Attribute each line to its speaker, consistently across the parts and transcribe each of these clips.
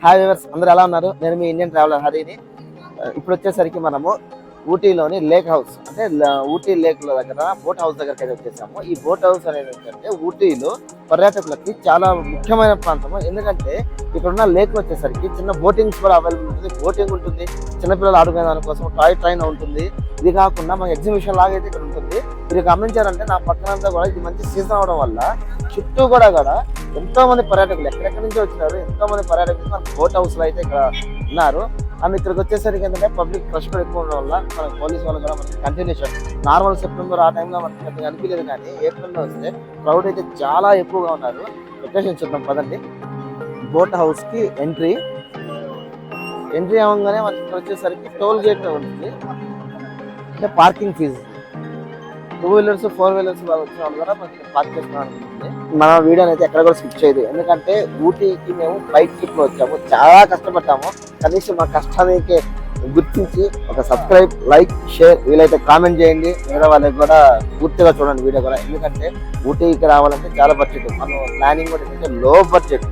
Speaker 1: Hi viewers, అందరూ ఎలా ఉన్నారు? నేను మీ ఇండియన్ ట్రావెలర్ హరిని. ఇప్పుడు వచ్చేసరికి మనము ఊటీలోని లేక్ హౌస్ అంటే ఊటీ లేక్ దగ్గర బోట్ హౌస్ దగ్గరికి అయితే వచ్చేసాము. ఈ బోట్ హౌస్ అనేది ఏంటంటే ఊటీలో పర్యాటకులకి చాలా ముఖ్యమైన ప్రాంతము. ఎందుకంటే ఇక్కడ ఉన్న లేక్ వచ్చేసరికి చిన్న బోటింగ్స్ కూడా అవైలబుల్ ఉంటుంది, బోటింగ్ ఉంటుంది, చిన్నపిల్లలు ఆడుకునే దానికోసం టాయ్ ట్రైన్ ఉంటుంది. ఇది కాకుండా మన ఎగ్జిబిషన్ లాగా అయితే ఇక్కడ ఉంటుంది. మీరు గమనించారంటే నా పక్కనంతా కూడా ఇది మంచి సీజన్ అవడం వల్ల చుట్టూ కూడా ఎంతో మంది పర్యాటకులు ఎక్కడెక్కడి నుంచి వచ్చినారు, ఎంతో మంది పర్యాటకులు మన బోట్ హౌస్ లో అయితే ఇక్కడ ఉన్నారు. అండ్ ఇక్కడికి వచ్చేసరికి ఏంటంటే పబ్లిక్ రష్ కూడా ఎక్కువ ఉండడం వల్ల మన పోలీస్ వాళ్ళు కూడా మనకి కంటిన్యూషన్ నార్మల్ సెప్టెంబర్ ఆ టైంలో మనకి పెద్దగా అనిపించలేదు, కానీ ఏప్రిల్లో వస్తే క్రౌడ్ అయితే చాలా ఎక్కువగా ఉన్నారు. లొకేషన్ చూద్దాం పదండి. బోట్ హౌస్ కి ఎంట్రీ అవ్వగానే మనకి ఇక్కడ వచ్చేసరికి టోల్ గేట్ ఉంటుంది, అంటే పార్కింగ్ ఫీజు. 2 వీలర్స్ 4 వీలర్స్ వచ్చిన వాళ్ళు కూడా మనకి పార్క్ చేసుకోవడం ఉంటుంది. మన వీడియోని అయితే ఎక్కడ కూడా స్కిప్ చేయదు, ఎందుకంటే ఊటీకి మేము బైక్ ట్రిప్ లో వచ్చాము, చాలా కష్టపడ్డాము. కనీసం మా కష్టానికి గుర్తించి ఒక సబ్స్క్రైబ్, లైక్, షేర్, వీలైతే కామెంట్ చేయండి. మిగతా వాళ్ళకి కూడా పూర్తిగా చూడండి వీడియో కూడా. ఎందుకంటే ఊటీకి రావాలంటే చాలా బడ్జెట్. మనం ప్లానింగ్ కూడా ఏంటంటే లో బడ్జెట్,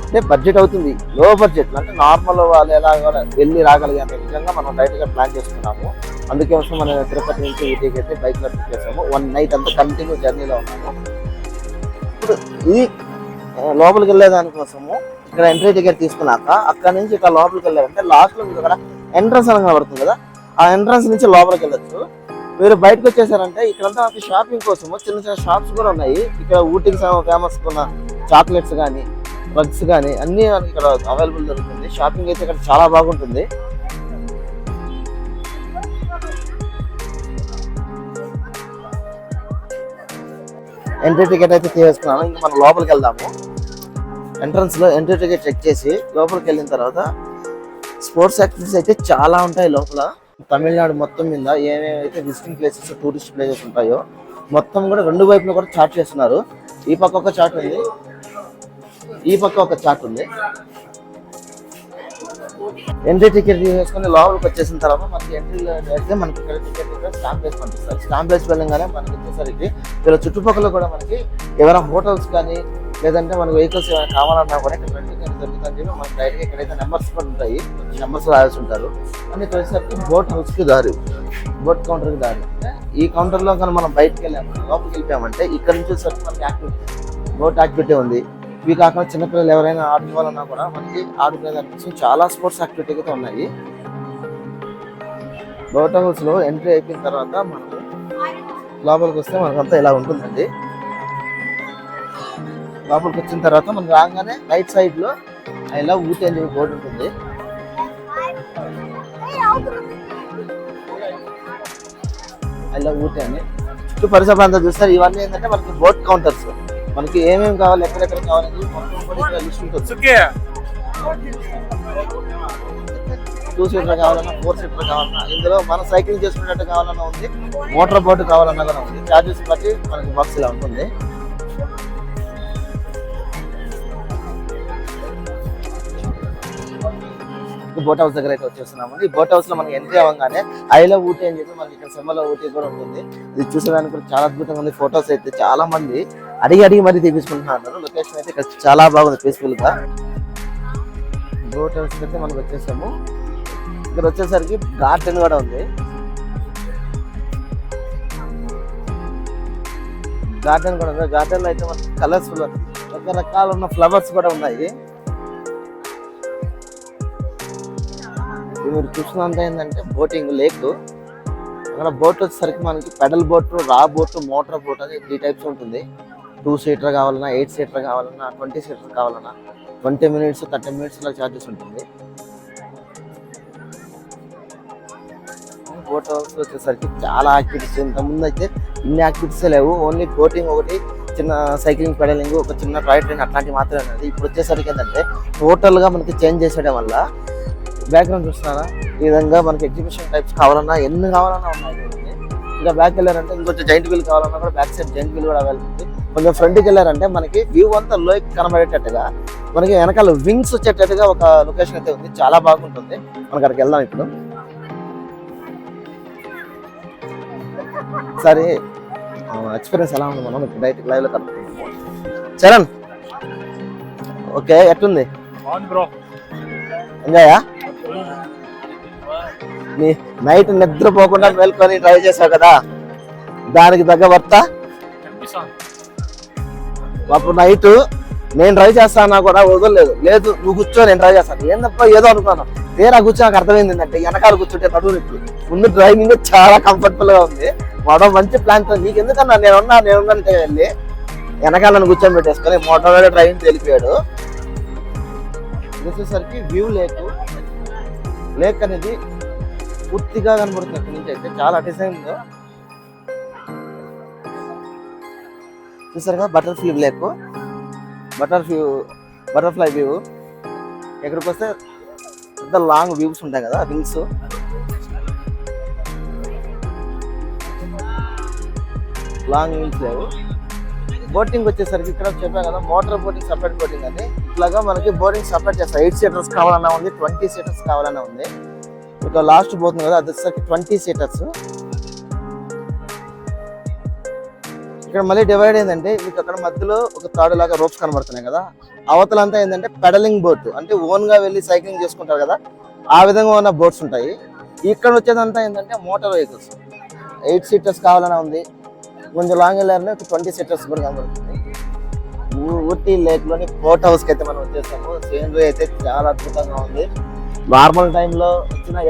Speaker 1: అంటే బడ్జెట్ అవుతుంది లో బడ్జెట్, అంటే నార్మల్ వాళ్ళు ఎలా వెళ్ళి రాగలిగే విధంగా మనం డైరెక్ట్ గా ప్లాన్ చేసుకున్నాము. అందుకే మనం తిరుపతి నుంచి ఊటీకి అయితే బైక్ లో ట్రిప్ చేసాము. 1 నైట్ అంతా కంటిన్యూ జర్నీలో ఉన్నాము. ఇప్పుడు ఈ లోపలికి వెళ్ళే దానికోసము ఇక్కడ ఎంట్రీ టికెట్ తీసుకున్నాక అక్కడ నుంచి ఇక్కడ లోపలికి వెళ్ళారంటే లాస్ట్ లో మీకు అక్కడ ఎంట్రన్స్ అని కనబడుతుంది కదా, ఆ ఎంట్రన్స్ నుంచి లోపలికి వెళ్ళొచ్చు. మీరు బయటకు వచ్చేసారంటే ఇక్కడంతా మనకి షాపింగ్ కోసము చిన్న చిన్న షాప్స్ కూడా ఉన్నాయి. ఇక్కడ ఊటీకి ఫేమస్ ఉన్న చాక్లెట్స్ కానీ, బగ్స్ కానీ అన్ని ఇక్కడ అవైలబుల్ దొరుకుతుంది. షాపింగ్ అయితే ఇక్కడ చాలా బాగుంటుంది. ఎంట్రీ టికెట్ అయితే తీసుకున్నాను. ఇంకా మనం లోపలికి వెళ్దాము. ఎంట్రన్స్ లో ఎంట్రీ టికెట్ చెక్ చేసి లోపలికి వెళ్ళిన తర్వాత స్పోర్ట్స్ యాక్టివిటీస్ అయితే చాలా ఉంటాయి లోపల. తమిళనాడు మొత్తం మీద ఏమేమైతే విజిటింగ్ ప్లేసెస్, టూరిస్ట్ ప్లేసెస్ ఉంటాయో మొత్తం కూడా 2 వైపులు కూడా చార్ట్ చేస్తున్నారు. ఈ పక్క ఒక చార్ట్ ఉంది, ఈ పక్క ఒక చార్ట్ ఉంది. ఎంట్రీ టికెట్ తీసుకొని లోపలికి వచ్చేసిన తర్వాత మనకి ఎంట్రీలో అయితే మనకి ఇక్కడ టికెట్ స్టాంప్ వేసి పంపిస్తారు. స్టాంప్ వేసి వెళ్ళగానే మనకి వచ్చేసరికి ఇక్కడ చుట్టుపక్కల కూడా మనకి ఏమైనా హోటల్స్ కానీ లేదంటే మనకి వెహికల్స్ ఏమైనా కావాలన్నా కూడా ఇక్కడ టికెట్ దొరుకుతుందని చెప్పి మనకి డైరెక్ట్గా ఇక్కడైతే నెంబర్స్ కూడా ఉంటాయి, నెంబర్స్ రాయాల్సి ఉంటారు. అని వచ్చేసరికి బోట్ హౌస్కి దారి, బోట్ కౌంటర్కి దారి. ఈ కౌంటర్లో కానీ మనం బయటకు వెళ్ళాము, లోపలికి వెళ్ళిపోయామంటే ఇక్కడ నుంచి వచ్చేసరికి మనకి యాక్టివిటీ, బోట్ యాక్టివిటీ ఉంది. ఇవి కాకుండా చిన్నపిల్లలు ఎవరైనా ఆడుకోవాలన్నా కూడా మనకి ఆడుకునే దానికోసం చాలా స్పోర్ట్స్ యాక్టివిటీ అయితే ఉన్నాయి. బోట్ హౌస్ లో ఎంట్రీ అయిపోయిన తర్వాత మనం లోపలికి వస్తే మనకంతా ఇలా ఉంటుందండి. లోపలికి వచ్చిన తర్వాత మనం రాగానే రైట్ సైడ్ లో ఐ లవ్ ఊటీ అని చెప్పి బోర్డు ఉంటుంది. ఐ లవ్ ఊటీ అని చుట్టూ పరిసర ప్రాంతాలు చూస్తారు. ఇవన్నీ ఏంటంటే మనకి బోట్ కౌంటర్స్, మనకి ఏమేమి కావాలి, ఎక్కడెక్కడ కావాలని మొత్తం కూడా ఇక్కడ లిస్ట్ ఉంటుంది. 2 సీటర్ కావాలన్నా, 4 సీటర్ కావాలన్నా, ఇందులో మనం సైక్లింగ్ చేసుకునేట్టు కావాలన్నా ఉంది, మోటార్ బోట్ కావాలన్నా కూడా ఉంది. చార్జెస్ బట్టి మనకి బాక్స్ ఇలా ఉంటుంది. బోట్ హౌస్ దగ్గర అయితే వచ్చేస్తున్నాము. ఈ బోట్ హౌస్ లో మనకి ఎంట్రీ అవ్వగానే ఐ లవ్ ఊటీ అని చెప్పి మనకి ఇక్కడ సింబల్ ఊటీ కూడా ఉంటుంది. ఇది చూసేదానికి కూడా చాలా అద్భుతంగా ఉంది. ఫొటోస్ అయితే చాలా మంది అడిగి మరీ తీపించుకుంటున్నారు. లొకేషన్ అయితే ఇక్కడ చాలా బాగుంది, పీస్ఫుల్ గా. బోట్ హౌస్ అయితే మనకు వచ్చేసాము. ఇక్కడ వచ్చేసరికి గార్డెన్ కూడా ఉంది. గార్డెన్ లో అయితే మనకి కలర్ఫుల్ రకరకాల ఉన్న ఫ్లవర్స్ కూడా ఉన్నాయి. మీరు చూసినంత ఏంటంటే బోటింగ్ లేక్. అక్కడ బోట్ వచ్చేసరికి మనకి పెడల్ బోట్, రా బోట్, మోటార్ బోట్ అని 3 టైప్స్ ఉంటుంది. 2 సీటర్ కావాలన్నా, 8 సీటర్ కావాలన్నా, 20 సీటర్ కావాలన్నా 20 మినిట్స్ 30 మినిట్స్ ఇలా ఛార్జెస్ ఉంటుంది. బోట్ హౌస్ వచ్చేసరికి చాలా యాక్టివిటీస్. ఇంతకుముందు అయితే ఇన్ని యాక్టివిటీస్ లేవు, ఓన్లీ బోటింగ్ ఒకటి, చిన్న సైక్లింగ్, పెడలింగ్, ఒక చిన్న టాయ్ ట్రైన్ అట్లాంటివి మాత్రమే ఉన్నది. ఇప్పుడు వచ్చేసరికి ఏంటంటే టోటల్గా మనకి చేంజ్ చేసేయడం వల్ల బ్యాక్గ్రౌండ్ చూస్తున్నారా, ఈ విధంగా మనకి ఎగ్జిబిషన్ టైప్స్ కావాలన్నా ఎన్ని కావాలన్నా ఉన్నాయి. ఇంకా బ్యాక్ వెళ్ళారంటే ఇంకొంచెం జైంట్ వీల్ కావాలన్నా కూడా బ్యాక్ సైడ్ జైంట్ వీల్ కూడా అవైలబుల్ ఉంది. కొంచెం ఫ్రంట్కి వెళ్ళారంటే మనకి వ్యూ అంతా లోకి కనబడేటట్టుగా మనకి వెనకాల వింగ్స్ వచ్చేటట్టుగా ఒక లొకేషన్ అయితే ఉంది, చాలా బాగుంటుంది. మనం అక్కడికి వెళ్దాం ఇప్పుడు. సరే, ఎక్స్పీరియన్స్ ఎలా ఉంది మనం ఇప్పుడు డైరెక్ట్ లైవ్ లో కనుక్కుంటాము. చరణ్, ఓకే, ఎట్లుంది? ఎంజాయా? నీ నైట్ నిద్రపోకుండా మేల్కొని డ్రైవ్ చేసావు కదా, దానికి తగ్గ వర్త. అప్పుడు నైట్ నేను డ్రైవ్ చేస్తానా కూడా వదలలేదు, లేదు నువ్వు కూర్చో నేను డ్రైవ్ చేస్తాను. ఏందప్ప ఏదో అనుకున్నాను, తీరా కూర్చో నాకు అర్థమైంది ఏంటంటే వెనకాల కూర్చుంటే నడువు నొప్పి, ముందు డ్రైవింగ్ చాలా కంఫర్టబుల్ గా ఉంది. వాడు మంచి ప్లాన్ తో నీకు ఎందుకన్నా నేనున్నానంటే వెళ్ళి వెనకాలను కూర్చొని పెట్టేసుకొని మోటార్ డ్రైవింగ్ తెలిపాడు. వచ్చేసరికి వ్యూ లేక్ అనేది పూర్తిగా కనబడుతుంది ఇక్కడి నుంచి అయితే, చాలా డిజైన్ చూసారుగా. Butterfly view. ఎక్కడికి వస్తే పెద్ద లాంగ్ వ్యూస్ ఉంటాయి కదా, వింగ్స్. లాంగ్ వింగ్స్ లేవు. బోటింగ్ వచ్చేసరికి ఇక్కడ చెప్పాను కదా, మోటార్ బోటింగ్ సపరేట్ బోటింగ్ అని. ఇట్లాగా మనకి బోటింగ్ సపరేట్ చేస్తారు. 8 సీటర్స్ కావాలన్నా ఉంది, 20 సీటర్స్ కావాలన్నా ఉంది. ఇక లాస్ట్ పోతుంది కదా, అది వచ్చేసరికి 20 సీటర్స్. ఇక్కడ మళ్ళీ డివైడ్ ఏంటంటే మీకు అక్కడ మధ్యలో ఒక తాడు లాగా రోప్స్ కనబడుతున్నాయి కదా, అవతలంతా ఏంటంటే పెడలింగ్ బోట్, అంటే ఓన్ గా వెళ్ళి సైక్లింగ్ చేసుకుంటారు కదా, ఆ విధంగా ఉన్న బోట్స్ ఉంటాయి. ఇక్కడ వచ్చేదంతా ఏంటంటే మోటార్ వెహికల్స్. 8 సీటర్స్ కావాలన్నా ఉంది, కొంచెం లాంగ్ వెళ్ళారని 20 సీటర్స్ కూడా కనబడుతుంది. ఊటీ లేక్ లోని బోట్ హౌస్ కి అయితే మనం వచ్చేసాము. సీనరీ అయితే చాలా అద్భుతంగా ఉంది. నార్మల్ టైంలో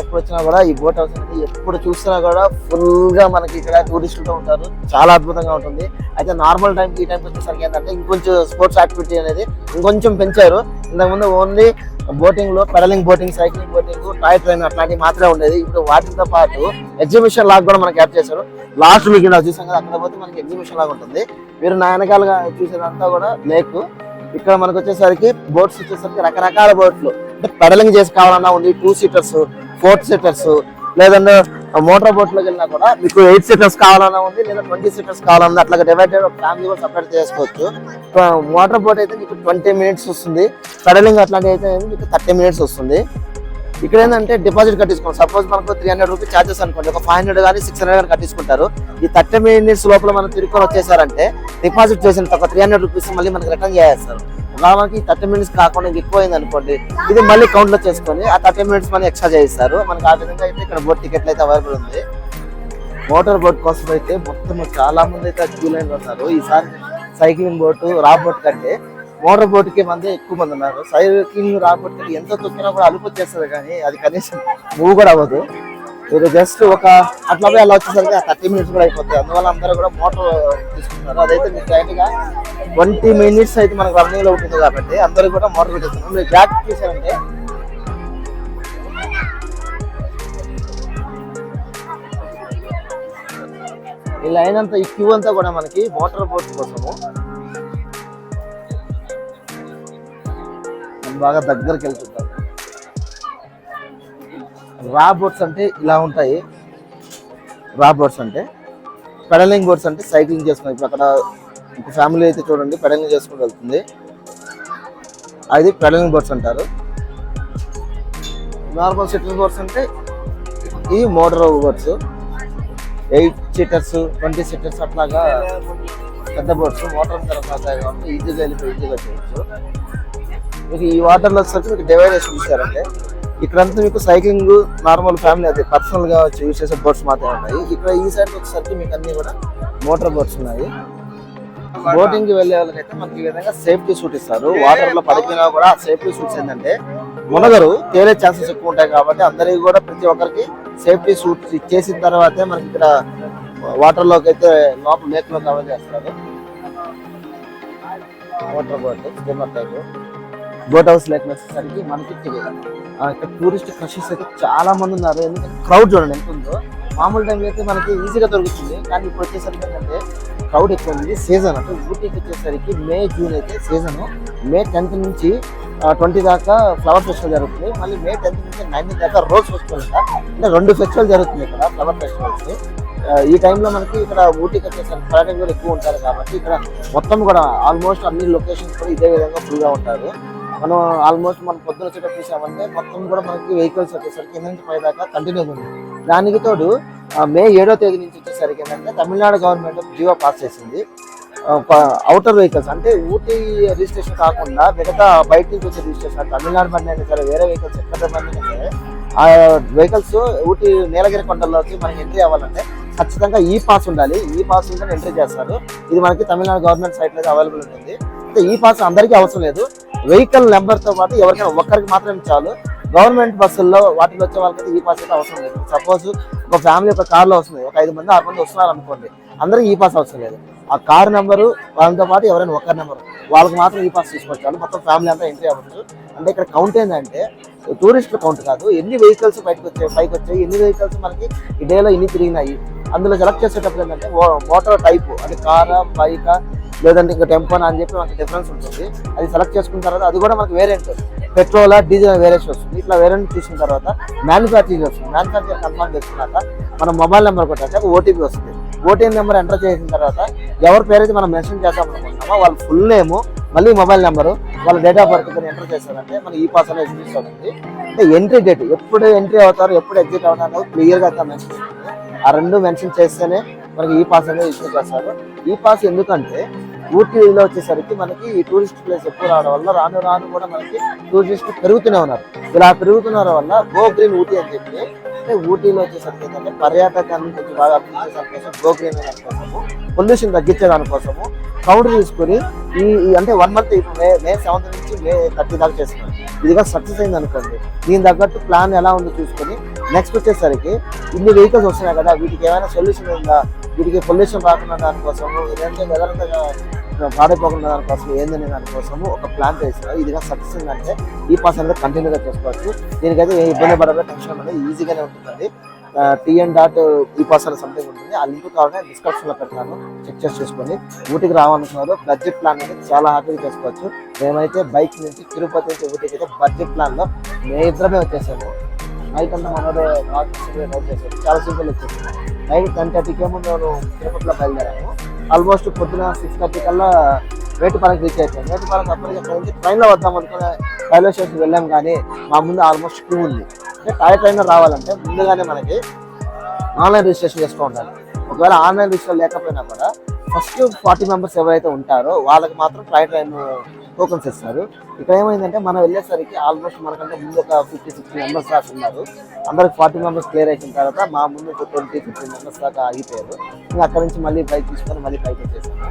Speaker 1: ఎప్పుడు వచ్చినా కూడా ఈ బోట్ హౌస్ అనేది ఎప్పుడు చూసినా కూడా ఫుల్ గా మనకి ఇక్కడ టూరిస్టులతో ఉంటారు, చాలా అద్భుతంగా ఉంటుంది. అయితే నార్మల్ టైం ఈ టైంకి వచ్చేసరికి ఏంటంటే ఇంకొంచెం స్పోర్ట్స్ యాక్టివిటీ అనేది ఇంకొంచెం పెంచారు. ఇంతకుముందు ఓన్లీ బోటింగ్ లో peddling boating, cycling boating, toy train అట్లాంటివి మాత్రమే ఉండేది. ఇప్పుడు వాటితో పాటు ఎగ్జిబిషన్ లాగా కూడా మనకి యాడ్ చేశారు. లాస్ట్ మీకు ఇలా చూసాం కదా, అక్కడ పోతే మనకి ఎగ్జిబిషన్ లాగా ఉంటుంది. మీరు నా వెనకాలుగా చూసేదంతా కూడా లేక్. ఇక్కడ మనకు వచ్చేసరికి బోట్స్ వచ్చేసరికి రకరకాల బోట్లు, అంటే పెడలింగ్ చేసి కావాలన్నా ఉంది, 2 సీటర్స్, 4 సీటర్స్, లేదంటే మోటార్ బోట్ లోకి వెళ్ళినా కూడా మీకు 8 సీటర్స్ కావాలన్నా ఉంది, లేదా 20 సీటర్స్ కావాలన్నా అట్లా డివైడెడ్ ఫ్యామిలీ కూడా సపరేట్ చేసుకోవచ్చు. మోటార్ బోట్ అయితే మీకు 20 మినిట్స్ వస్తుంది, పెడలింగ్ అట్లాంటివి అయితే మీకు 30 మినిట్స్ వస్తుంది. ఇక్కడ ఏంటంటే డిపాజిట్ కట్టించుకోండి. సపోజ్ మనకు 300 రూపీస్ ఛార్జెస్ అనుకోండి, ఒక 500 కానీ 600 కానీ కట్టించుకుంటారు. ఈ 30 మినిట్స్ లోపల మనం తిరుక్కొని వచ్చేసారంటే డిపాజిట్ చేసిన ఒక 300 రూపీస్ మళ్ళీ మనకి రిటర్న్ చేస్తారు. మనకి 30 మినిట్స్ కాకుండా ఎక్కువ అయింది అనుకోండి, ఇది మళ్ళీ కౌంట్ లో చేసుకొని ఆ 30 మినిట్స్ మళ్ళీ ఎక్స్ట్రా చేయిస్తారు మనకి. ఆ విధంగా అయితే ఇక్కడ బోట్ టికెట్లు అయితే అవైలబుల్ ఉంది. మోటార్ బోట్ కోసం అయితే మొత్తం చాలా మంది అయితే క్యూ లైన్ ఉన్నారు. ఈసారి సైక్లింగ్ బోట్, రా బోట్ కంటే మోటార్ బోట్ కి మంది ఎక్కువ మంది ఉన్నారు. సైక్లింగ్, రా బోట్ కి ఎంత తొక్కినా కూడా అలుపు వచ్చేస్తుంది, కానీ అది కనీసం మూవ్ కూడా అవ్వదు. మీరు జస్ట్ ఒక అట్లా పోయి అలా వచ్చేసరికి ఆ 30 మినిట్స్ కూడా అయిపోతాయి. అందువల్ల అందరూ కూడా మోటార్ తీసుకుంటారు. అదైతే మీకు డైరెక్ట్ గా 20 మినిట్స్ అయితే మనకు రన్నింగ్ లో ఉంటుంది కాబట్టి అందరూ కూడా మోటార్ పెట్టేస్తున్నారు. మీరు బ్యాక్ చూసారంటే ఈ లైన్ అంతా, ఈ క్యూ అంతా కూడా మనకి మోటార్ బోట్ కోసము. బాగా దగ్గరికి వెళ్తుంటారు. రా బోట్స్ అంటే ఇలా ఉంటాయి. రా బోట్స్ అంటే, పెడలింగ్ బోట్స్ అంటే సైక్లింగ్ చేసుకుని, ఇప్పుడు అక్కడ ఒక ఫ్యామిలీ అయితే చూడండి పెడలింగ్ చేసుకుని వెళ్తుంది, అది పెడలింగ్ బోట్స్ అంటారు. నార్మల్ సిట్టింగ్ బోట్స్ అంటే ఈ మోటార్ బోట్స్. 8 సీటర్స్, 20 సీటర్స్ అట్లాగా పెద్ద బోట్స్. మోటార్ తర్వాత కాబట్టి ఈజీగా వెళ్ళిపోయి ఈజీగా చేయొచ్చు. మీకు ఈ వాటర్లో వచ్చేసరికి మీకు డివైడేషన్ ఇచ్చారంటే ఇక్కడంతా మీకు సైక్లింగ్, నార్మల్ ఫ్యామిలీ అయితే పర్సనల్ గా యూజ్ చేసే బోట్స్ మాత్రమే ఉన్నాయి. ఇక్కడ ఈ సైడ్ వచ్చేసరికి మీకు అన్ని కూడా మోటార్ బోట్స్ ఉన్నాయి. బోటింగ్ కి వెళ్ళే వాళ్ళకైతే మనకి ఈ విధంగా సేఫ్టీ సూట్ ఇస్తారు. వాటర్ లో పడిపోయినా కూడా సేఫ్టీ సూట్స్ ఏంటంటే మునగరు, తేలే ఛాన్సెస్ ఎక్కువ ఉంటాయి కాబట్టి అందరికి కూడా ప్రతి ఒక్కరికి సేఫ్టీ సూట్ ఇచ్చేసిన తర్వాతే మనకి ఇక్కడ వాటర్ లోకి అయితే లోపల లేక్ లో కవర్ చేస్తారు. Water boat, steamer type boat house lake వచ్చేసరికి మనకి ఇక్కడ టూరిస్ట్ క్రషెస్ అయితే చాలా మంది ఉన్నారు. ఎందుకంటే క్రౌడ్ చూడండి ఎంత ఉందో. మామూలు టైంలో అయితే మనకి ఈజీగా దొరుకుతుంది, కానీ ఇప్పుడు వచ్చేసరికి ఏంటంటే క్రౌడ్ ఎక్కువ ఉంది. సీజన్ అంటే ఊటీకి వచ్చేసరికి మే, జూన్ అయితే సీజన్. మే 10th నుంచి 20 దాకా ఫ్లవర్ ఫెస్టివల్ జరుగుతుంది. మళ్ళీ మే 10th నుంచి 19 దాకా రోజ్ ఫెస్టివల్ అంటే 2 ఫెస్టివల్ జరుగుతుంది ఇక్కడ ఫ్లవర్ ఫెస్టివల్స్. ఈ టైంలో మనకి ఇక్కడ ఊటీకి వచ్చేసరికి పర్యాటకులు కూడా ఎక్కువ ఉంటారు కాబట్టి ఇక్కడ మొత్తం కూడా ఆల్మోస్ట్ అన్ని లొకేషన్స్ కూడా ఇదే విధంగా ఫుల్గా ఉంటారు. మనం ఆల్మోస్ట్ మనం పొద్దున వచ్చేటప్పుడు చూసామంటే మొత్తం కూడా మనకి వెహికల్స్ వచ్చేసరికి కింద నుంచి పై దాకా కంటిన్యూ ఉంది. దానికి తోడు మే 7వ తేదీ నుంచి వచ్చేసరికి ఏంటంటే తమిళనాడు గవర్నమెంట్ జీవో పాస్ చేసింది. అవుటర్ వెహికల్స్ అంటే ఊటీ రిజిస్ట్రేషన్ కాకుండా మిగతా బయట నుంచి వచ్చే రిజిస్ట్రేషన్ తమిళనాడు బండి అయినా సరే వేరే వెహికల్స్ ఎక్కడ బండి అయినా సరే ఆ వెహికల్స్ ఊటీ నీలగిరి కొండల్లోకి మనకి ఎంట్రీ అవ్వాలంటే ఖచ్చితంగా ఈ పాస్ ఉండాలి. ఈ పాస్ ఉంటే ఎంట్రీ చేస్తారు. ఇది మనకి తమిళనాడు గవర్నమెంట్ సైట్ లో అవైలబుల్ ఉంటుంది. అంటే ఈ పాస్ అందరికీ అవసరం లేదు. వెహికల్ నెంబర్తో పాటు ఎవరికైనా ఒక్కరికి మాత్రమే చాలు. గవర్నమెంట్ బస్సుల్లో వాటిలో వచ్చే వాళ్ళకైతే ఈ పాస్ అయితే అవసరం లేదు. సపోజ్ ఒక ఫ్యామిలీ ఒక కార్లో వస్తుంది, ఒక 5 మంది 6 మంది వస్తున్నారు అనుకోండి, అందరికీ ఈ పాస్ అవసరం లేదు. ఆ కారు నెంబరు వాళ్ళతో పాటు ఎవరైనా ఒకరి నెంబరు వాళ్ళకి మాత్రం ఈ పాస్ తీసుకొచ్చారు. మొత్తం ఫ్యామిలీ అంతా ఎంట్రీ అవ్వచ్చు. అంటే ఇక్కడ కౌంట్ ఏంటంటే టూరిస్టుల కౌంట్ కాదు, ఎన్ని వెహికల్స్ పైకి వచ్చాయి, ఎన్ని వెహికల్స్ మనకి ఈ డేలో ఎన్ని తిరిగినాయి. అందులో సెలెక్ట్ చేసేటప్పుడు ఏంటంటే మోటార్ టైపు అంటే కారా, బైకా, లేదంటే ఇంకా టెంపోనా అని చెప్పి మనకి డిఫరెన్స్ ఉంటుంది. అది సెలెక్ట్ చేసుకున్న తర్వాత అది కూడా మనకి వేరియంట్ పెట్రోల్ డీజిల్ వేరియేషన్ వస్తుంది. ఇట్లా వేరియంట్ చూసిన తర్వాత మ్యానుఫ్యాక్చరింగ్ వస్తుంది. మ్యానుఫ్యాక్చరింగ్ కన్ఫర్మ్ చేసుకున్నాక మన మొబైల్ నెంబర్ కొట్టాక ఓటీపీ వస్తుంది. ఓటీపీ నెంబర్ ఎంటర్ చేసిన తర్వాత ఎవరి పేరైతే మనం మెన్షన్ చేద్దాం అనుకుంటున్నామో వాళ్ళ ఫుల్ నేమ్, మళ్ళీ మొబైల్ నెంబరు, వాళ్ళ డేట్ ఆఫ్ బర్త్ ఎంటర్ చేస్తారంటే మనకి ఈ పాస్ అనేది ఎగ్జిస్ట్ అవుతుంది. అంటే ఎంట్రీ డేట్ ఎప్పుడు ఎంట్రీ అవుతారు, ఎప్పుడు ఎగ్జిట్ అవుతారు క్లియర్గా మెన్షన్ చేస్తుంది. ఆ రెండు మెన్షన్ చేస్తేనే మనకి ఈ పాస్ అనేది ఇష్యూ చేస్తారు. ఈ పాస్ ఎందుకంటే ఊటీలో వచ్చేసరికి మనకి ఈ టూరిస్ట్ ప్లేస్ ఎక్కువ రావడం వల్ల రాను రాను కూడా మనకి టూరిస్టులు పెరుగుతూనే ఉన్నారు. ఇలా పెరుగుతున్న వల్ల గో గ్రీన్ ఊటీ అని చెప్పి అంటే ఊటీలో వచ్చేసరికి ఏంటంటే పర్యాటకాన్ని కొంచెం బాగా అభివృద్ధి చేసేదానికోసం గో గ్రీన్ దానికోసము పొల్యూషన్ తగ్గించే దానికోసము కౌంటర్ తీసుకొని ఈ అంటే 1 మంత్ మే 7 నుంచి మే 30 దాకా చేస్తున్నాను. ఇదిగా సక్సెస్ అయింది అనుకోండి, దీని తగ్గట్టు ప్లాన్ ఎలా ఉందో చూసుకొని నెక్స్ట్ వచ్చేసరికి ఇన్ని వెహికల్స్ వస్తున్నాయి కదా, వీటికి ఏమైనా సొల్యూషన్ ఉందా, వీటికి పొల్యూషన్ రాకుండా దానికోసము ఇదంటే వెదరంతగా పాడైపోకుండా దానికోసం ఏందనే దానికోసము ఒక ప్లాన్ చేస్తున్నారు. ఇదిగా సక్సెస్ అంటే ఈ పాస్ అనేది కంటిన్యూగా చేసుకోవచ్చు. దీనికైతే ఏ ఇబ్బంది పడకుండా టెన్షన్ అనేది ఈజీగానే ఉంటుందండి. TN.ఈ పాస్ అనే సంథింగ్ ఉంటుంది. ఆ లింక్ కావాలంటే డిస్క్రిప్షన్ లో పెడతాను, చెక్ చేసుకోండి. ఊటీకి రావాలనుకున్నారు బడ్జెట్ ప్లాన్ అనేది చాలా హ్యాపీగా చేసుకోవచ్చు. మేమైతే బైక్ నుంచి తిరుపతి నుంచి ఊటీకి అయితే బడ్జెట్ ప్లాన్ లో మేము ఇద్దరమే వచ్చేసాము. నైట్ అంతా మనోడు రైడ్ చేసాము, చాలా సింపుల్ వచ్చేసాము. నైట్ 10:30కి ఏమో మేము తిరుపతిలో బయలుదేరాము. ఆల్మోస్ట్ పొద్దున 6:30 కల్లా వేటుపాలెం రీచ్ అయిపోయాం. వేటుపాలెం అప్పటికి అక్కడ నుంచి ట్రైన్లో వద్దాం అనుకునే రైల్వే స్టేషన్ వెళ్ళాం, కానీ మా ముందు ఆల్మోస్ట్ క్యూ ఉంది. అంటే టాయ్ ట్రైన్లో రావాలంటే ముందుగానే మనకి ఆన్లైన్ రిజిస్ట్రేషన్ చేసుకో ఉండాలి. ఒకవేళ ఆన్లైన్ రిజిస్టర్ లేకపోయినా కూడా ఫస్ట్ 40 మెంబర్స్ ఎవరైతే ఉంటారో వాళ్ళకి మాత్రం ట్రైన్ టోకన్స్ ఇస్తారు. ఇక్కడ ఏమైందంటే మనం వెళ్ళేసరికి ఆల్మోస్ట్ మనకంటే ముందు ఒక 50-60 మెంబర్స్ దాకా ఉన్నారు. అందరికి 40 మెంబర్స్ క్లియర్ అయిన తర్వాత మా ముందు 20-15 మెంబర్స్ దాకా ఆగిపోయారు. ఇంకా అక్కడ నుంచి మళ్ళీ బైక్ తీసుకొని మళ్ళీ పైకి వచ్చేసాము.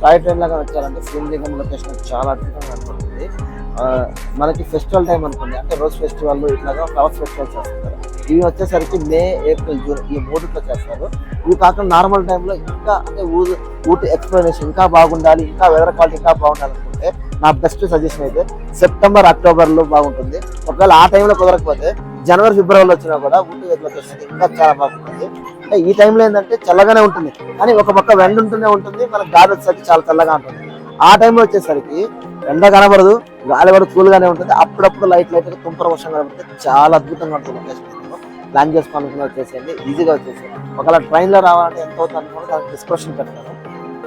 Speaker 1: టాయ్ ట్రైన్ లాగా వచ్చారంటే శ్రీలింగం లొకేషన్ చాలా అద్భుతంగా అనుకుంటుంది. మనకి ఫెస్టివల్ టైం అనుకోండి, అంటే రోజ్ ఫెస్టివల్ ఇట్లాగా ఫ్లవర్స్ ఫెస్టివల్ చేస్తారు. ఇవి వచ్చేసరికి మే, ఏప్రిల్, జూన్ ఈ 3 చేస్తారు. ఇవి కాకుండా నార్మల్ టైంలో ఇంకా అంటే ఊటీ ఎక్స్ప్లెనేషన్ ఇంకా బాగుండాలి, ఇంకా వెదర్ క్వాలిటీ ఇంకా బాగుండాలి అనుకుంటే నా బెస్ట్ సజెషన్ అయితే సెప్టెంబర్, అక్టోబర్లో బాగుంటుంది. ఒకవేళ ఆ టైంలో కుదరకపోతే జనవరి, ఫిబ్రవరిలో వచ్చినా కూడా ఊటీ లొకేషన్ ఇంకా చాలా బాగుంటుంది. అంటే ఈ టైంలో ఏంటంటే చల్లగానే ఉంటుంది, కానీ ఒక పక్క వెండ ఉంటూనే ఉంటుంది, మనకు గాలి వచ్చేసరికి చాలా చల్లగా ఉంటుంది. ఆ టైంలో వచ్చేసరికి ఎండ కనబడదు, గాలి కూడా కూల్గానే ఉంటుంది. అప్పుడప్పుడు లైట్ గా తుంపర వర్షం కనబడితే చాలా అద్భుతంగా ఉంటుంది లొకేషన్. ప్లాన్ చేసుకోవాలనుకుని వచ్చేసేయండి, ఈజీగా వచ్చేసేయండి. ఒకవేళ ట్రైన్లో రావాలంటే ఎంత అవుతుంది అనుకుంటే దానికి డిస్క్రిప్షన్ పెడతాను.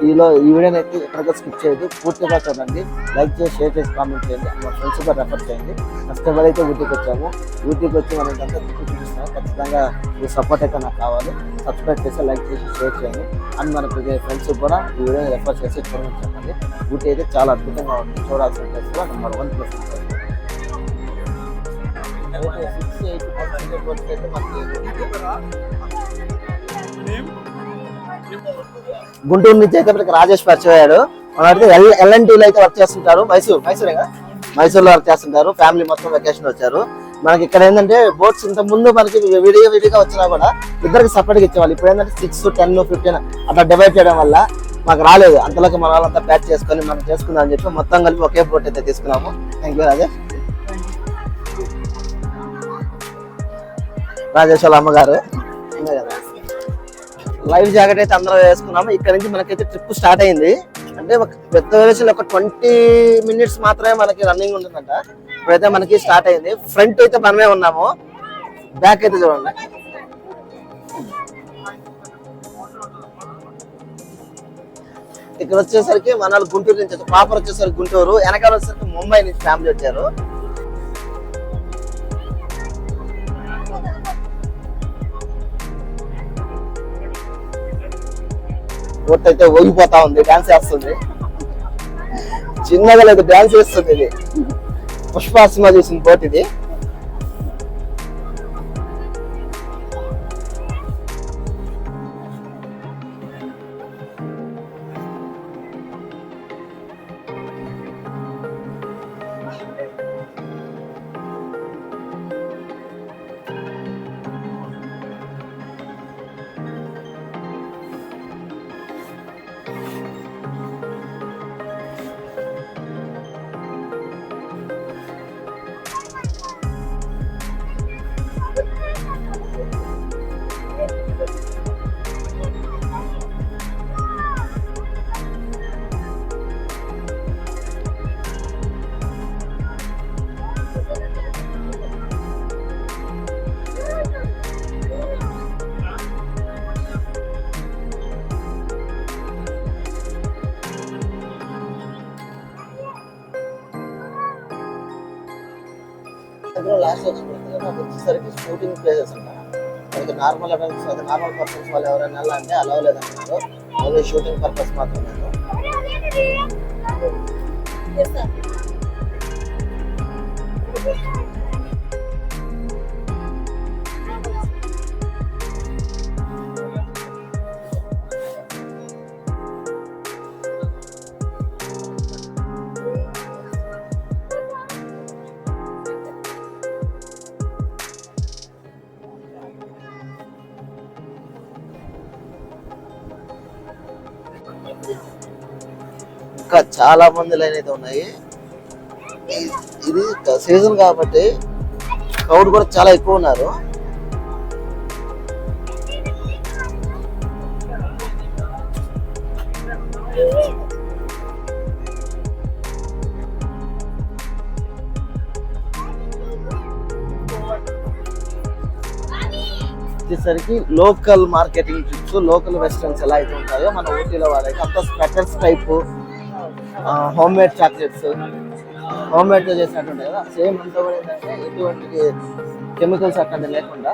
Speaker 1: ఈ వీడియోని అయితే ఎక్కడికో స్కిప్ చేయదు, పూర్తిగా చూడండి. లైక్ చేసి, షేర్ చేసి, కామెంట్ చేయండి, మా ఫ్రెండ్స్ కూడా రెఫర్ చేయండి. కష్టపడైతే ఊటీకి వచ్చాము. ఊటీకి వచ్చి మనం ఎంత చూపిస్తున్నాము, ఖచ్చితంగా మీ సపోర్ట్ అయితే నాకు కావాలి. సబ్స్క్రైబ్ చేసి, లైక్ చేసి, షేర్ చేయండి. అండ్ మనకు ఫ్రెండ్స్ కూడా ఈ వీడియోని రెఫర్ చేసి చూడమని చెప్పండి. ఊటీ అయితే చాలా అద్భుతంగా ఉంటుంది, చూడాల్సిన ప్లేస్ కూడా నెంబర్ 1 ప్లేస్ ఉంటుంది. 6-8% అయితే గుంటూరు నుంచి అయితే మనకి రాజేష్ పరిచయం అయ్యాడు. మనైతే LNTలో అయితే వర్క్ చేస్తుంటారు. మైసూర్లో వర్క్ చేస్తుంటారు. ఫ్యామిలీ మొత్తం వెకేషన్ వచ్చారు. మనకి ఇక్కడ ఏంటంటే బోట్స్ ఇంత ముందు మనకి విడిగా వచ్చినా కూడా ఇద్దరికి సపరేట్గా ఇచ్చేవాళ్ళు. ఇప్పుడు ఏంటంటే 6, 10, 15 అట్లా డివైడ్ చేయడం వల్ల మాకు రాలేదు. అంతలోకి మన వాళ్ళంతా ప్యాక్ చేసుకొని మనం చేసుకుందాం అని చెప్పి మొత్తం కలిపి ఒకే బోట్ అయితే తీసుకున్నాము. థ్యాంక్ యూ రాజేష్ వాళ్ళ అమ్మగారు. లైఫ్ జాకెట్ అయితే అందరూ వేసుకున్నాము. ఇక్కడ నుంచి మనకైతే ట్రిప్ స్టార్ట్ అయింది. అంటే పెద్ద వేలేషన్ ఒక 20 minutes మాత్రమే మనకి రన్నింగ్ ఉంటుందంట. ఇప్పుడైతే మనకి స్టార్ట్ అయింది. ఫ్రంట్ అయితే మనమే ఉన్నాము, బ్యాక్ అయితే చూడండి. ఇక్కడ వచ్చేసరికి మన గుంటూరు నుంచి వచ్చారు, ప్రాపర్ వచ్చేసరికి గుంటూరు, వెనకాల వచ్చేసరికి ముంబై నుంచి ఫ్యామిలీ వచ్చారు. బోట్ అయితే ఊగిపోతా ఉంది, డాన్స్ చేస్తుంది. చిన్నగా లేదు, డాన్స్ చేస్తుంది. ఇది పుష్ప సినిమా చూసిన బోట్ ఇది. లాస్ట్ వచ్చేసరికి షూటింగ్ ప్లేసెస్ ఉంటాయి. మనకి నార్మల్ ఎవెంట్స్, అది నార్మల్ పర్సన్స్ వాళ్ళు ఎవరైనా వెళ్ళాలంటే అలౌ లేదన్నారు. ఓన్లీ షూటింగ్ పర్పస్ మాత్రమే. ఇంకా చాలా మంది లైన్ అయితే ఉన్నాయి. ఇది సీజన్ కాబట్టి క్రౌడ్ కూడా చాలా ఎక్కువ ఉన్నారు. వచ్చేసరికి local marketing trips, local restaurants ఎలా అయితే ఉంటాయో మన ఊటీలో వాళ్ళకి అంత specials type home made chocolates, home made తో చేసినట్టు ఉంటాయి కదా, సేమ్ అంతా కూడా ఏంటంటే ఎటువంటి కెమికల్స్ అట్లాంటి లేకుండా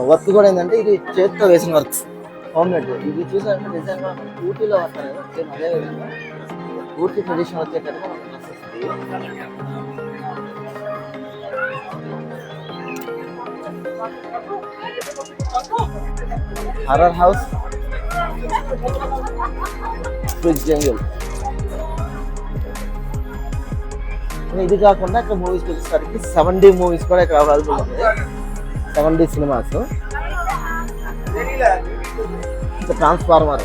Speaker 1: వర్క్ కూడా ఏంటంటే ఇది చేతితో వేసిన వర్క్స్, హోమ్ మేడ్. ఇది చూసారంటే నిజంగా ఊటీలో వస్తారు కదా, సేమ్ అదే విధంగా ఊటీ ట్రెడిషన్ వచ్చేటట్టుగా మనకు హర్రర్ హౌస్, స్ప్రిట్ జంగిల్. ఇది కాకుండా ఇక్కడ మూవీస్కి వచ్చేసరికి 7D మూవీస్ కూడా ఇక్కడ అవైలబుల్ ఉంది. 7D సినిమాస్, ఇంకా ట్రాన్స్ఫార్మర్.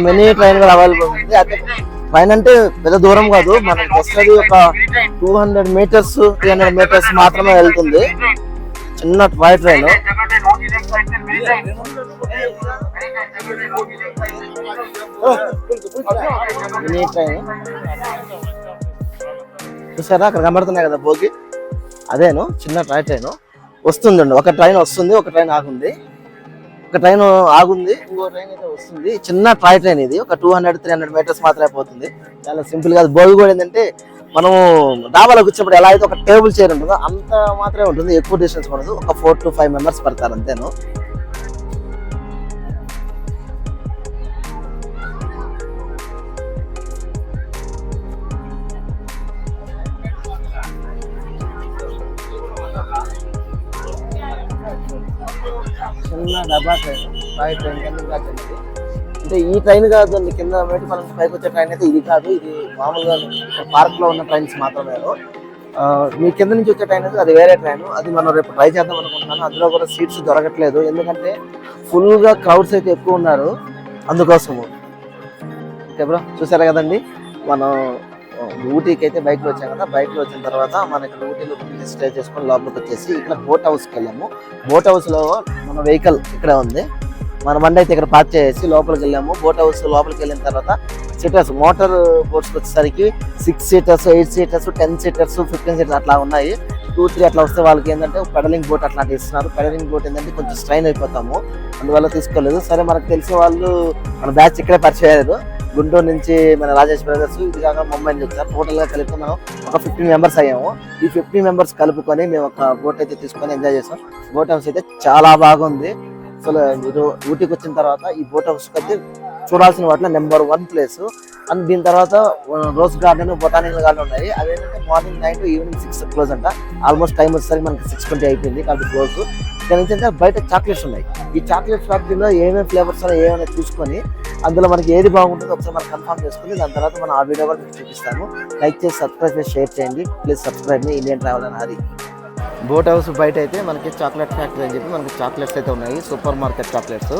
Speaker 1: మినీ ట్రైన్ కూడా అవైలబుల్ ఉంది. అదే ట్రైన్ అంటే పెద్ద దూరం కాదు, మనకి వస్తుంది ఒక 200 మీటర్స్ 300 మీటర్స్ మాత్రమే వెళ్తుంది. చిన్న టాయ్ ట్రైన్. మినీ ట్రైన్ చూసారా, అక్కడ కనబడుతున్నాయి కదా బోగి, అదేను చిన్న టాయ్ ట్రైన్. వస్తుందండి, ఒక ట్రైన్ వస్తుంది, ఒక ట్రైన్ ఆగుంది, ఒక ట్రైన్ ఆగుంది, ఇంకో ట్రైన్ అయితే వస్తుంది. చిన్న టాయ్ ట్రైన్ ఇది, ఒక 200-300 మీటర్స్ మాత్రమే పోతుంది. చాలా సింపుల్ గా. భోగి కూడా ఏంటంటే మనము డాబాలో కూర్చోప్పుడు ఎలా అయితే ఒక టేబుల్ చైర్ ఉంటుందో అంత మాత్రమే ఉంటుంది, ఎక్కువ డిస్టెన్స్ ఉండదు. ఒక 4 to 5 మెంబర్స్ పడతారు అంతేను. చిన్న డబ్బా ట్రైన్, టాయ్ ట్రైన్ కింద అంటే ఈ ట్రైన్ కాదండి, కింద మనం పైకి వచ్చే ట్రైన్ అయితే ఇది కాదు. ఇది మామూలుగా పార్క్ లో ఉన్న ట్రైన్స్ మాత్రమే. మీ కింద నుంచి వచ్చే ట్రైన్ అయితే అది వేరే ట్రైన్. అది మనం రేపు ట్రై చేద్దాం అనుకుంటున్నాను. అందులో కూడా సీట్స్ దొరకట్లేదు, ఎందుకంటే ఫుల్ గా క్రౌడ్స్ అయితే ఎక్కువ ఉన్నారు, అందుకోసము. ఓకే బ్రో, చూసారా కదండి, మనం ఊటీకి అయితే బైక్ లో వచ్చాం కదా. బైక్ లో వచ్చిన తర్వాత మనకి ఊటీలో స్టే చేసుకొని లోపలికి వచ్చేసి ఇక్కడ బోట్ హౌస్కి వెళ్ళాము. బోట్ హౌస్ లో మన వెహికల్ ఇక్కడే ఉంది, మన బండి అయితే ఇక్కడ పార్క్ చేసి లోపలికి వెళ్ళాము. బోట్ హౌస్ లోపలికి వెళ్ళిన తర్వాత సీటర్స్, మోటార్ బోట్స్ వచ్చేసరికి 6 సీటర్స్, 8 సీటర్స్, 10 సీటర్స్, 15 సీటర్స్ అట్లా ఉన్నాయి. 2-3 అట్లా వస్తే వాళ్ళకి ఏంటంటే పెడలింగ్ బోట్ అట్లాంటి ఇస్తున్నారు. పెడలింగ్ బోట్ ఏంటంటే కొంచెం స్ట్రైన్ అయిపోతాము, అందువల్ల తీసుకోలేదు. సరే మనకు తెలిసిన వాళ్ళు మన బ్యాచ్ ఇక్కడే పరిచయం అయ్యారు, గుంటూరు నుంచి మన రాజేష్ బ్రదర్స్, ఇది కాక ముంబై నుంచి వచ్చారు. టోటల్ గా కలిపి మనం ఒక 15 మెంబర్స్ అయ్యాము. ఈ 15 మెంబర్స్ కలుపుకొని మేము ఒక బోట్ అయితే తీసుకొని ఎంజాయ్ చేసాం. బోట్ హౌస్ అయితే చాలా బాగుంది. అసలు మీరు ఊటీకి వచ్చిన తర్వాత ఈ బోట్ హౌస్ అయితే చూడాల్సిన వాటిలో నెంబర్ 1 ప్లేస్. అండ్ దీని తర్వాత రోజ్ గార్డెన్, బొటానికల్ గార్డెన్ ఉన్నాయి. అదేంటంటే మార్నింగ్ 9 to ఈవినింగ్ 6 క్లోజ్ అంట. ఆల్మోస్ట్ టైం వచ్చేసరికి మనకి 6:20 అయిపోయింది కాబట్టి క్లోజ్. ఇక్కడ నుంచి బయట చాక్లెట్స్ ఉన్నాయి. ఈ చాక్లెట్ ఫ్యాక్టరీలో ఏమేమి ఫ్లేవర్స్ ఏమైనా చూసుకొని అందులో మనకి ఏది బాగుంటుందో ఒకసారి మనం కన్ఫర్మ్ చేసుకుని దాని తర్వాత మనం ఆ వీడియో కూడా మీకు చూపిస్తాము. లైక్ చేసి సబ్స్క్రైబ్ చేసి షేర్ చేయండి. Please subscribe me Indian travel అని హరి. బోట్ హౌస్ బయట అయితే మనకి చాక్లెట్ ఫ్యాక్టరీ అని చెప్పి మనకి చాక్లెట్స్ అయితే ఉన్నాయి, సూపర్ మార్కెట్ చాక్లెట్స్.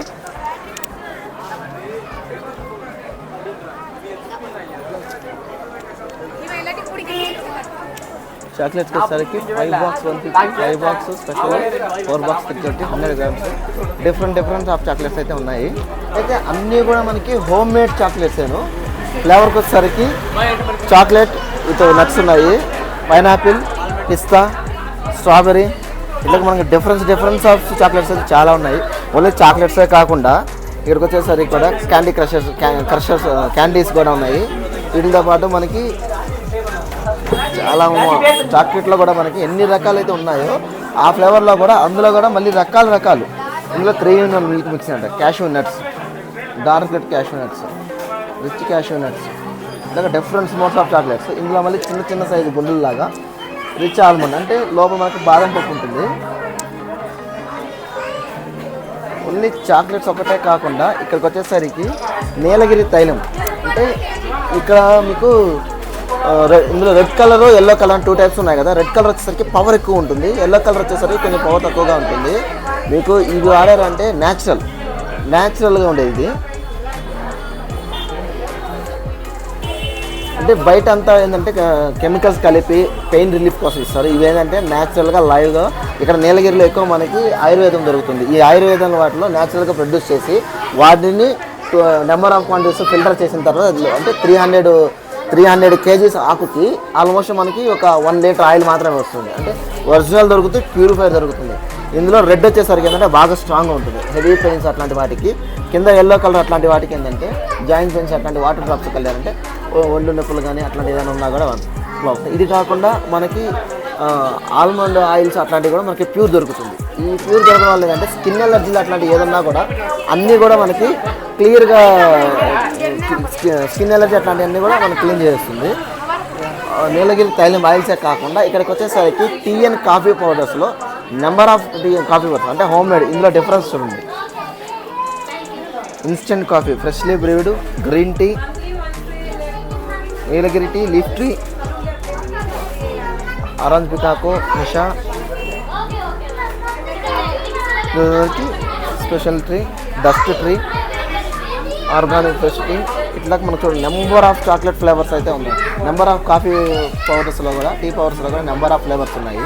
Speaker 1: చాక్లెట్స్ వచ్చేసరికి 5 box 150, 5 box special, 4 box 330, 100 grams. Different of chocolates అయితే ఉన్నాయి. అయితే అన్నీ కూడా మనకి హోమ్ మేడ్ చాక్లెట్స్. ఫ్లేవర్కి వచ్చేసరికి చాక్లెట్ విత్ నట్స్ ఉన్నాయి, పైనాపిల్, పిస్తా, స్ట్రాబెరీ, ఇట్లా మనకి డిఫరెన్స్ ఆఫ్ చాక్లెట్స్ అయితే చాలా ఉన్నాయి. ఓన్లీ చాక్లెట్సే కాకుండా ఇక్కడికి వచ్చేసరికి కూడా క్యాండీ క్రషర్స్ క్యాండీస్ కూడా ఉన్నాయి. వీటితో పాటు మనకి చాలా చాక్లెట్లో కూడా మనకి ఎన్ని రకాలు అయితే ఉన్నాయో ఆ ఫ్లేవర్లో కూడా అందులో కూడా మళ్ళీ రకాలు. ఇందులో 3-in-1 మిల్క్ మిక్స్ అంట, cashew nuts, dark red cashew nuts, rich cashew nuts, ఇలాగ డిఫరెంట్ మోడ్స్ ఆఫ్ చాక్లెట్స్. ఇందులో మళ్ళీ చిన్న సైజు గుండెల్లాగా రిచ్ ఆల్మండ్, అంటే లోపల మనకి బాదం పప్పు ఉంటుంది. ఓన్లీ చాక్లెట్స్ ఒకటే కాకుండా ఇక్కడికి వచ్చేసరికి నీలగిరి తైలం, అంటే ఇక్కడ మీకు ఇందులో red colour, yellow colour 2 types ఉన్నాయి కదా. రెడ్ కలర్ వచ్చేసరికి పవర్ ఎక్కువ ఉంటుంది, ఎల్లో కలర్ వచ్చేసరికి కొంచెం పవర్ తక్కువగా ఉంటుంది. మీకు ఇది వాడారంటే న్యాచురల్గా ఉండేది ఇది. అంటే బయట అంతా ఏంటంటే కెమికల్స్ కలిపి పెయిన్ రిలీఫ్ కోసం ఇస్తారు. ఇవేంటంటే న్యాచురల్గా లైవ్గా ఇక్కడ నీలగిరిలో ఎక్కువ మనకి ఆయుర్వేదం దొరుకుతుంది. ఈ ఆయుర్వేదం వాటిలో న్యాచురల్గా ప్రొడ్యూస్ చేసి వాటిని నెంబర్ ఆఫ్ క్వాంటిటీస్ ఫిల్టర్ చేసిన తర్వాత అంటే 300 kgs ఆకుకి ఆల్మోస్ట్ మనకి ఒక 1 లీటర్ ఆయిల్ మాత్రమే వస్తుంది. అంటే ఒరిజినల్ దొరుకుతుంది, ప్యూరిఫైర్ దొరుకుతుంది. ఇందులో రెడ్ వచ్చేసరికి ఏంటంటే బాగా స్ట్రాంగ్గా ఉంటుంది. హెవీ పెయిన్స్ అట్లాంటి వాటికి, కింద ఎల్లో కలర్ అట్లాంటి వాటికి ఏంటంటే జాయింట్ పెయిన్స్ అట్లాంటి వాటర్ డ్రాప్స్ కలిగారంటే ఒళ్ళు నొప్పులు కానీ అట్లాంటి ఏదైనా ఉన్నా కూడా బాగుంటుంది. ఇది కాకుండా మనకి ఆల్మండ్ ఆయిల్స్ అట్లాంటివి కూడా మనకి ప్యూర్ దొరుకుతుంది. ఈ ప్యూర్ దొరకడం వల్ల ఏంటంటే స్కిన్ ఎలర్జీలు అట్లాంటివి ఏదన్నా కూడా అన్నీ కూడా మనకి క్లియర్గా స్కిన్ ఎలర్జీ అట్లాంటివన్నీ కూడా మనకి క్లీన్ చేస్తుంది. నీలగిరి తైలం ఆయిల్సే కాకుండా ఇక్కడికి వచ్చేసరికి టీ అండ్ కాఫీ పౌడర్స్లో number of tea coffee powders అంటే హోమ్ మేడ్. ఇందులో డిఫరెన్స్ చూడండి, instant coffee, freshly brewed, green tea, Nilgiri tea, leaf tree, orange pekoe, నిషా, special tree, dust tree, organic fresh tea. ఇట్లా మనకు చూడండి నెంబర్ ఆఫ్ చాక్లెట్ ఫ్లేవర్స్ అయితే ఉన్నాయి. నెంబర్ ఆఫ్ కాఫీ పౌడర్స్లో కూడా, టీ పౌడర్స్లో కూడా నెంబర్ ఆఫ్ ఫ్లేవర్స్ ఉన్నాయి.